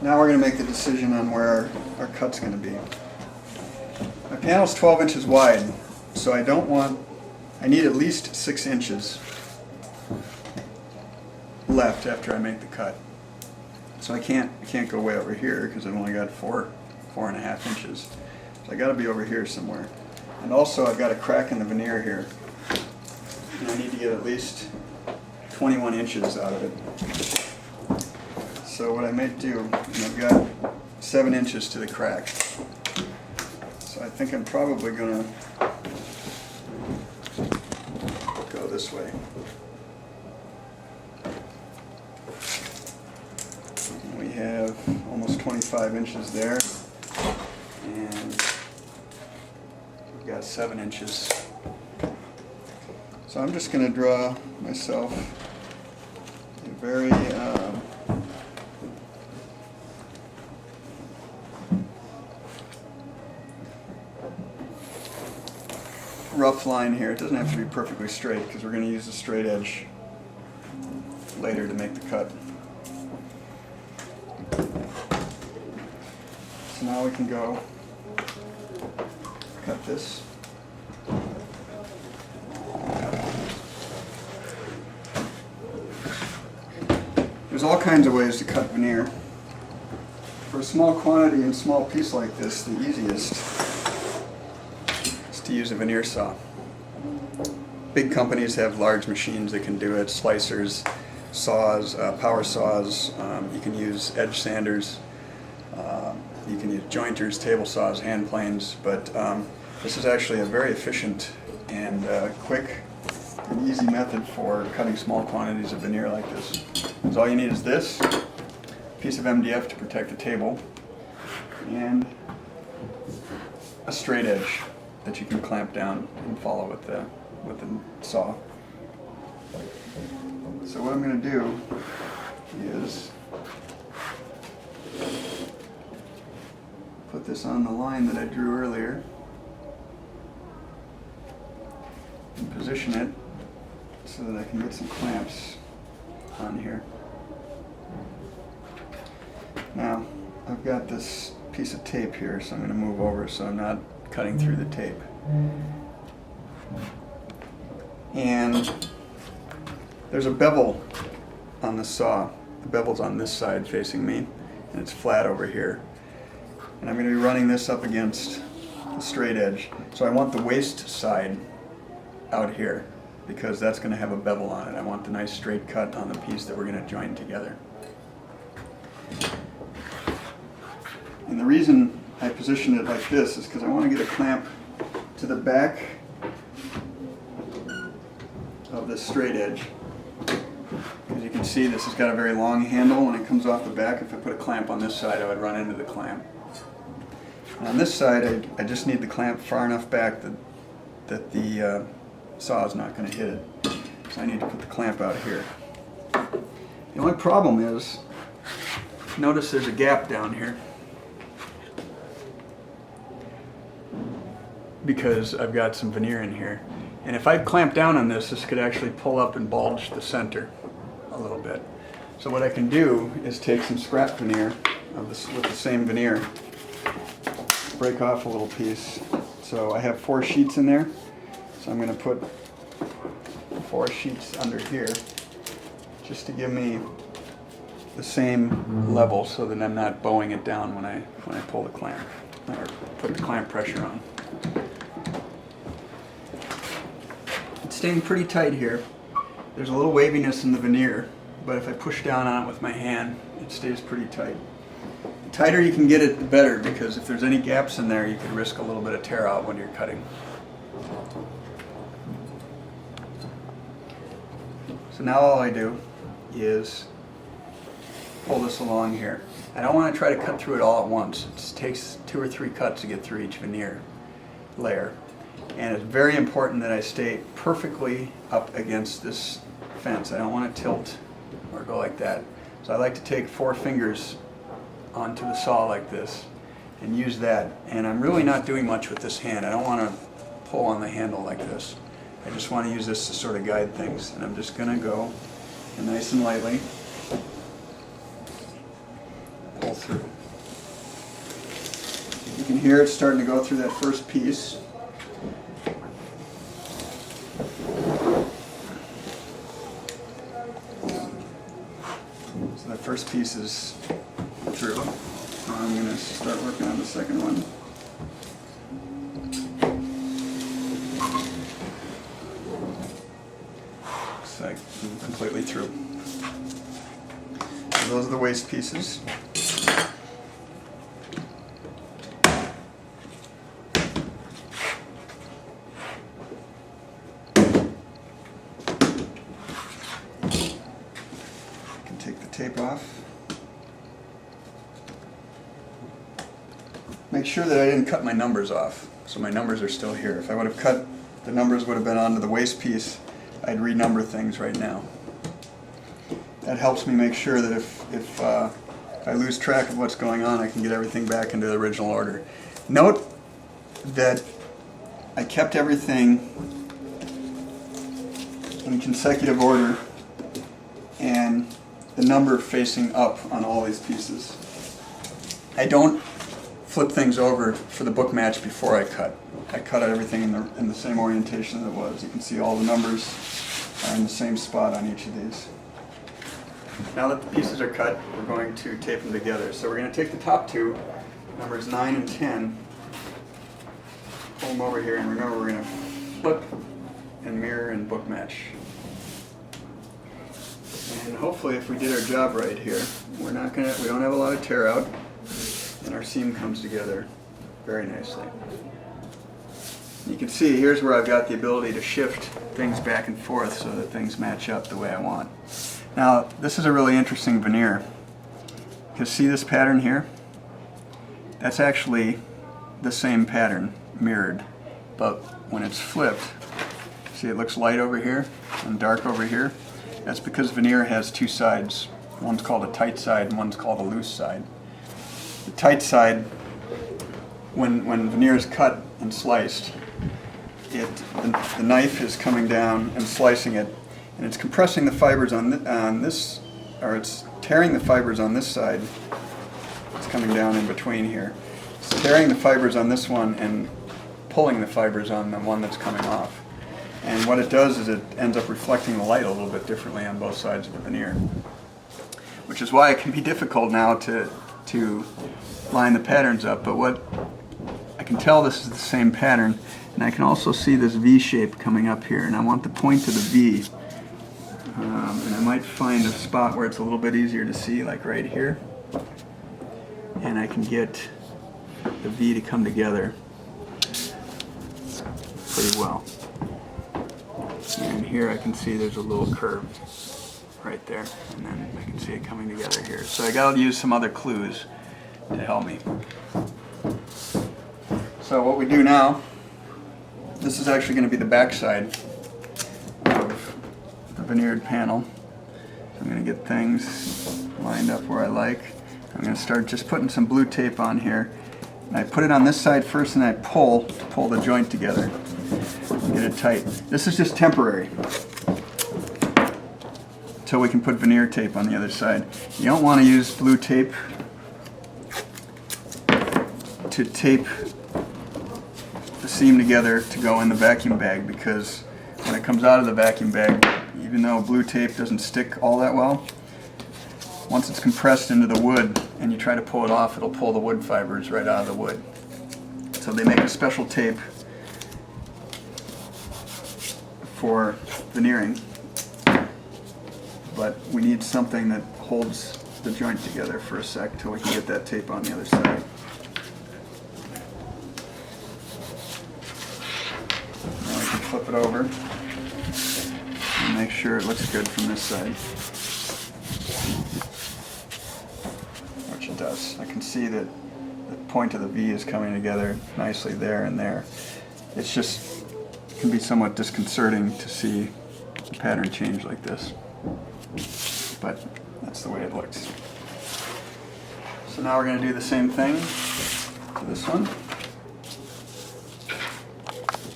Now we're going to make the decision on where our cut's going to be. My panel's 12 inches wide, so I need at least 6 inches left after I make the cut. So I can't go way over here because I've only got 4.5 inches. So I got to be over here somewhere. And also I've got a crack in the veneer here. And I need to get at least 21 inches out of it. So what I might do, and I've got 7 inches to the crack. So I think I'm probably going to go this way. We have almost 25 inches there, and we've got 7 inches. So I'm just going to draw myself a very rough line here. It doesn't have to be perfectly straight because we're going to use the straight edge later to make the cut. So now we can go cut this. There's all kinds of ways to cut veneer. For a small quantity and small piece like this, the easiest is to use a veneer saw. Big companies have large machines that can do it, slicers, saws, power saws. You can use edge sanders. You can use jointers, table saws, hand planes, but this is actually a very efficient and quick and easy method for cutting small quantities of veneer like this. So all you need is this piece of MDF to protect the table and a straight edge that you can clamp down and follow with the saw. So what I'm going to do is put this on the line that I drew earlier and position it so that I can get some clamps on here. Now I've got this piece of tape here, so I'm going to move over so I'm not cutting through the tape. And there's a bevel on the saw. The bevel's on this side facing me, and it's flat over here. And I'm going to be running this up against the straight edge. So I want the waste side out here because that's going to have a bevel on it. I want the nice straight cut on the piece that we're going to join together. And the reason I position it like this is because I want to get a clamp to the back of this straight edge. As you can see, this has got a very long handle and it comes off the back. If I put a clamp on this side, I would run into the clamp. And on this side, I just need the clamp far enough back that the saw is not going to hit it. So I need to put the clamp out here. The only problem is, notice there's a gap down here because I've got some veneer in here. And if I clamp down on this, this could actually pull up and bulge the center a little bit. So what I can do is take some scrap veneer with the same veneer, break off a little piece. So I have 4 sheets in there. So I'm going to put 4 sheets under here just to give me the same level so that I'm not bowing it down when I pull the clamp or put the clamp pressure on. It's staying pretty tight here. There's a little waviness in the veneer, but if I push down on it with my hand, it stays pretty tight. The tighter you can get it, the better, because if there's any gaps in there, you could risk a little bit of tear out when you're cutting. So now all I do is pull this along here. I don't want to try to cut through it all at once. It takes 2 or 3 cuts to get through each veneer layer. And it's very important that I stay perfectly up against this fence. I don't want to tilt or go like that. So I like to take 4 fingers onto the saw like this and use that. And I'm really not doing much with this hand. I don't want to pull on the handle like this. I just want to use this to sort of guide things. And I'm just going to go nice and lightly pull pull through. You can hear it starting to go through that first piece. So that first piece is through. Now I'm going to start working on the second one. Looks like I'm completely through. So those are the waste pieces. Take the tape off. Make sure that I didn't cut my numbers off, so my numbers are still here. If I would have cut, the numbers would have been onto the waste piece, I'd renumber things right now. That helps me make sure that if I lose track of what's going on, I can get everything back into the original order. Note that I kept everything in consecutive order and the number facing up on all these pieces. I don't flip things over for the Bookmatched before I cut. I cut everything in the same orientation as it was. You can see all the numbers are in the same spot on each of these. Now that the pieces are cut, we're going to tape them together. So we're going to take the top two, numbers 9 and 10, pull them over here, and remember we're going to flip and mirror and bookmatch. And hopefully, if we did our job right here, we don't have a lot of tear out, and our seam comes together very nicely. You can see here's where I've got the ability to shift things back and forth so that things match up the way I want. Now, this is a really interesting veneer. You see this pattern here? That's actually the same pattern mirrored, but when it's flipped, see it looks light over here and dark over here? That's because veneer has two sides. One's called a tight side and one's called a loose side. The tight side, when veneer is cut and sliced, the knife is coming down and slicing it, and it's compressing the fibers on this, or it's tearing the fibers on this side. It's coming down in between here. It's tearing the fibers on this one and pulling the fibers on the one that's coming off. And what it does is it ends up reflecting the light a little bit differently on both sides of the veneer. Which is why it can be difficult now to line the patterns up. But what I can tell, this is the same pattern, and I can also see this V shape coming up here, and I want the point of the V. And I might find a spot where it's a little bit easier to see, like right here. And I can get the V to come together pretty well. And here I can see there's a little curve right there, and then I can see it coming together here. So I gotta use some other clues to help me. So what we do now, this is actually going to be the back side of the veneered panel. So I'm going to get things lined up where I like. I'm going to start just putting some blue tape on here. And I put it on this side first, and I pull the joint together. Get it tight. This is just temporary until we can put veneer tape on the other side. You don't want to use blue tape to tape the seam together to go in the vacuum bag, because when it comes out of the vacuum bag, even though blue tape doesn't stick all that well, once it's compressed into the wood and you try to pull it off, it'll pull the wood fibers right out of the wood. So they make a special tape for veneering, but we need something that holds the joint together for a sec till we can get that tape on the other side. Now we can flip it over and make sure it looks good from this side, which it does. I can see that the point of the V is coming together nicely there and there. It's just can be somewhat disconcerting to see the pattern change like this, but that's the way it looks. So now we're going to do the same thing to this one.